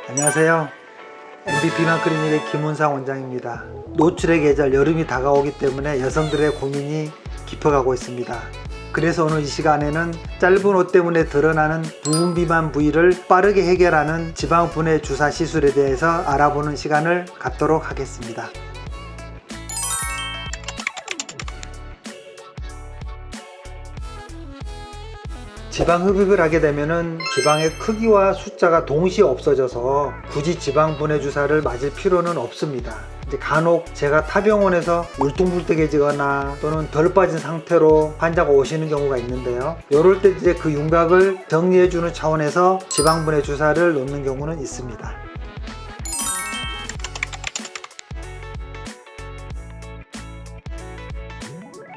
안녕하세요. MBP만 클리닉의 김은상 원장입니다. 노출의 계절 여름이 다가오기 때문에 여성들의 고민이 깊어가고 있습니다. 그래서 오늘 이 시간에는 짧은 옷 때문에 드러나는 부분 비만 부위를 빠르게 해결하는 지방 분해 주사 시술에 대해서 알아보는 시간을 갖도록 하겠습니다. 지방 흡입을 하게 되면은 지방의 크기와 숫자가 동시에 없어져서 굳이 지방 분해 주사를 맞을 필요는 없습니다. 이제 간혹 제가 타 병원에서 울퉁불퉁해지거나 또는 덜 빠진 상태로 환자가 오시는 경우가 있는데요. 이럴 때 이제 그 윤곽을 정리해주는 차원에서 지방 분해 주사를 놓는 경우는 있습니다.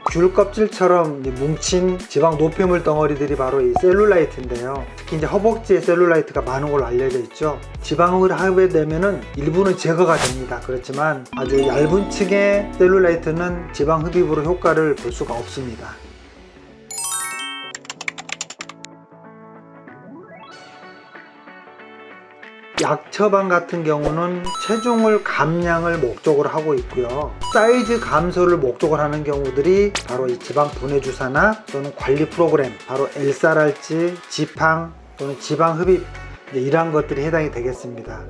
귤 껍질처럼 뭉친 지방 노폐물 덩어리들이 바로 이 셀룰라이트인데요. 특히 이제 허벅지에 셀룰라이트가 많은 걸로 알려져 있죠. 지방을 하게 되면은 일부는 제거가 됩니다. 그렇지만 아주 얇은 층의 셀룰라이트는 지방 흡입으로 효과를 볼 수가 없습니다. 약 처방 같은 경우는 체중을 감량을 목적으로 하고 있고요. 사이즈 감소를 목적으로 하는 경우들이 바로 이 지방 분해 주사나 또는 관리 프로그램, 바로 엘사랄지, 지팡 또는 지방 흡입, 이러한 것들이 해당이 되겠습니다.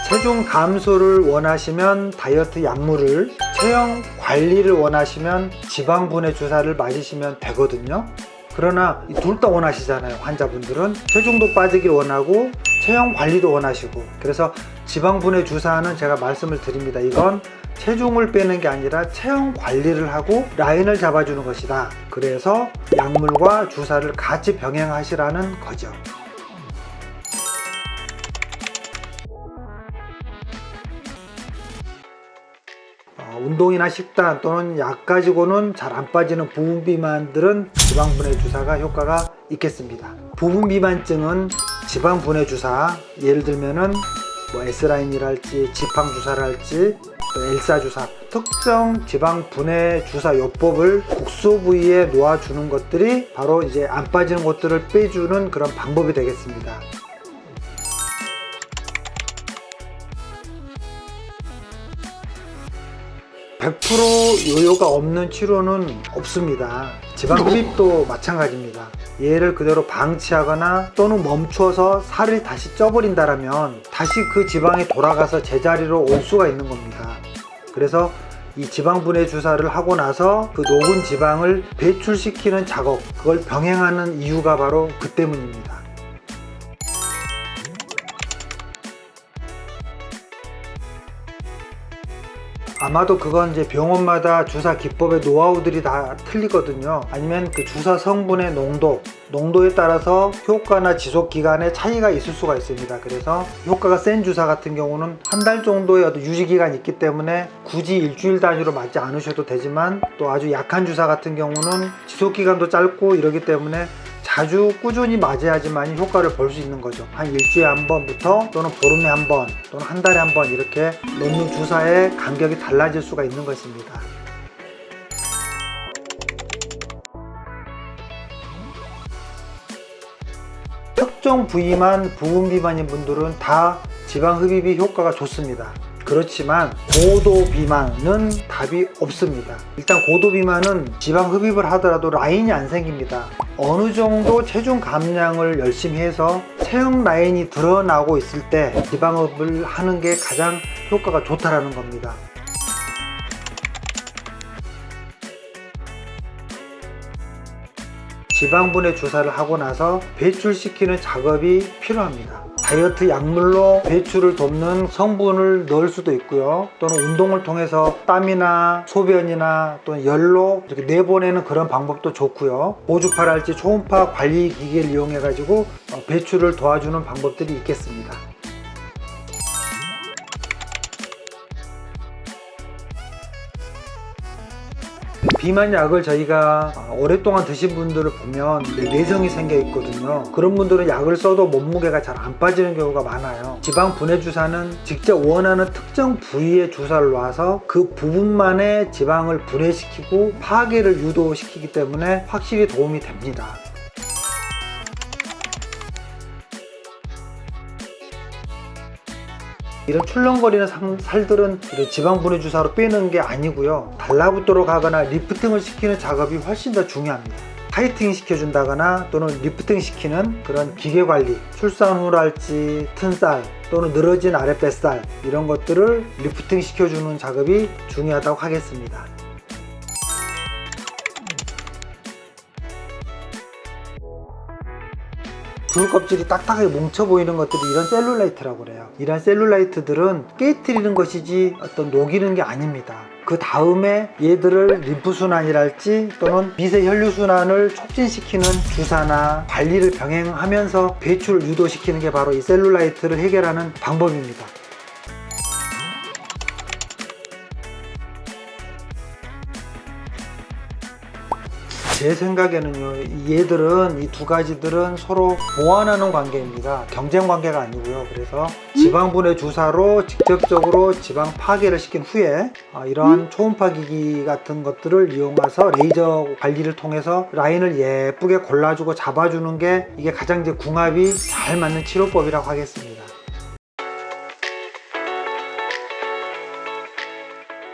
체중 감소를 원하시면 다이어트 약물을, 체형 관리를 원하시면 지방 분해 주사를 맞으시면 되거든요. 그러나 둘 다 원하시잖아요. 환자분들은 체중도 빠지길 원하고 체형 관리도 원하시고, 그래서 지방 분해 주사는 제가 말씀을 드립니다. 이건 체중을 빼는 게 아니라 체형 관리를 하고 라인을 잡아주는 것이다. 그래서 약물과 주사를 같이 병행하시라는 거죠. 운동이나 식단 또는 약 가지고는 잘 안 빠지는 부분 비만들은 지방 분해 주사가 효과가 있겠습니다. 부분 비만증은 지방 분해 주사, 예를 들면은 S라인이랄지 지팡 주사랄지 또 엘사 주사, 특정 지방 분해 주사 요법을 국소 부위에 놓아주는 것들이 바로 이제 안 빠지는 것들을 빼주는 그런 방법이 되겠습니다. 100% 요요가 없는 치료는 없습니다. 지방 흡입도 마찬가지입니다. 얘를 그대로 방치하거나 또는 멈춰서 살을 다시 쪄버린다면 다시 그 지방이 돌아가서 제자리로 올 수가 있는 겁니다. 그래서 이 지방 분해 주사를 하고 나서 그 녹은 지방을 배출시키는 작업, 그걸 병행하는 이유가 바로 그 때문입니다. 아마도 그건 이제 병원마다 주사 기법의 노하우들이 다 틀리거든요. 아니면 그 주사 성분의 농도에 따라서 효과나 지속 기간에 차이가 있을 수가 있습니다. 그래서 효과가 센 주사 같은 경우는 한 달 정도의 어떤 유지 기간이 있기 때문에 굳이 일주일 단위로 맞지 않으셔도 되지만, 또 아주 약한 주사 같은 경우는 지속 기간도 짧고 이러기 때문에 자주 꾸준히 맞아야지만 효과를 볼 수 있는 거죠. 한 일주일에 한 번부터 또는 보름에 한 번 또는 한 달에 한 번 이렇게 놓는 주사의 간격이 달라질 수가 있는 것입니다. 특정 부위만 부분 비만인 분들은 다 지방 흡입이 효과가 좋습니다. 그렇지만 고도 비만은 답이 없습니다. 일단 고도 비만은 지방 흡입을 하더라도 라인이 안 생깁니다. 어느 정도 체중 감량을 열심히 해서 체형 라인이 드러나고 있을 때 지방 흡입을 하는 게 가장 효과가 좋다라는 겁니다. 지방 분해 주사를 하고 나서 배출시키는 작업이 필요합니다. 다이어트 약물로 배출을 돕는 성분을 넣을 수도 있고요. 또는 운동을 통해서 땀이나 소변이나 또는 열로 이렇게 내보내는 그런 방법도 좋고요. 고주파랄지 초음파 관리 기기를 이용해 가지고 배출을 도와주는 방법들이 있겠습니다. 비만약을 저희가 오랫동안 드신 분들을 보면 내성이 생겨 있거든요. 그런 분들은 약을 써도 몸무게가 잘 안 빠지는 경우가 많아요. 지방 분해 주사는 직접 원하는 특정 부위에 주사를 놔서 그 부분만의 지방을 분해시키고 파괴를 유도시키기 때문에 확실히 도움이 됩니다. 이런 출렁거리는 살들은 이런 지방 분해 주사로 빼는 게 아니고요, 달라붙도록 하거나 리프팅을 시키는 작업이 훨씬 더 중요합니다. 타이팅 시켜준다거나 또는 리프팅 시키는 그런 기계 관리, 출산 후랄지 튼살 또는 늘어진 아랫뱃살, 이런 것들을 리프팅 시켜주는 작업이 중요하다고 하겠습니다. 두 껍질이 딱딱하게 뭉쳐 보이는 것들이 이런 셀룰라이트라고 그래요. 이런 셀룰라이트들은 깨트리는 것이지 어떤 녹이는 게 아닙니다. 그 다음에 얘들을 림프순환이랄지 또는 미세혈류순환을 촉진시키는 주사나 관리를 병행하면서 배출을 유도시키는 게 바로 이 셀룰라이트를 해결하는 방법입니다. 제 생각에는요, 얘들은, 이 두 가지들은 서로 보완하는 관계입니다. 경쟁 관계가 아니고요. 그래서 지방분해 주사로 직접적으로 지방 파괴를 시킨 후에 이러한 초음파 기기 같은 것들을 이용해서 레이저 관리를 통해서 라인을 예쁘게 골라주고 잡아주는 게, 이게 가장 이제 궁합이 잘 맞는 치료법이라고 하겠습니다.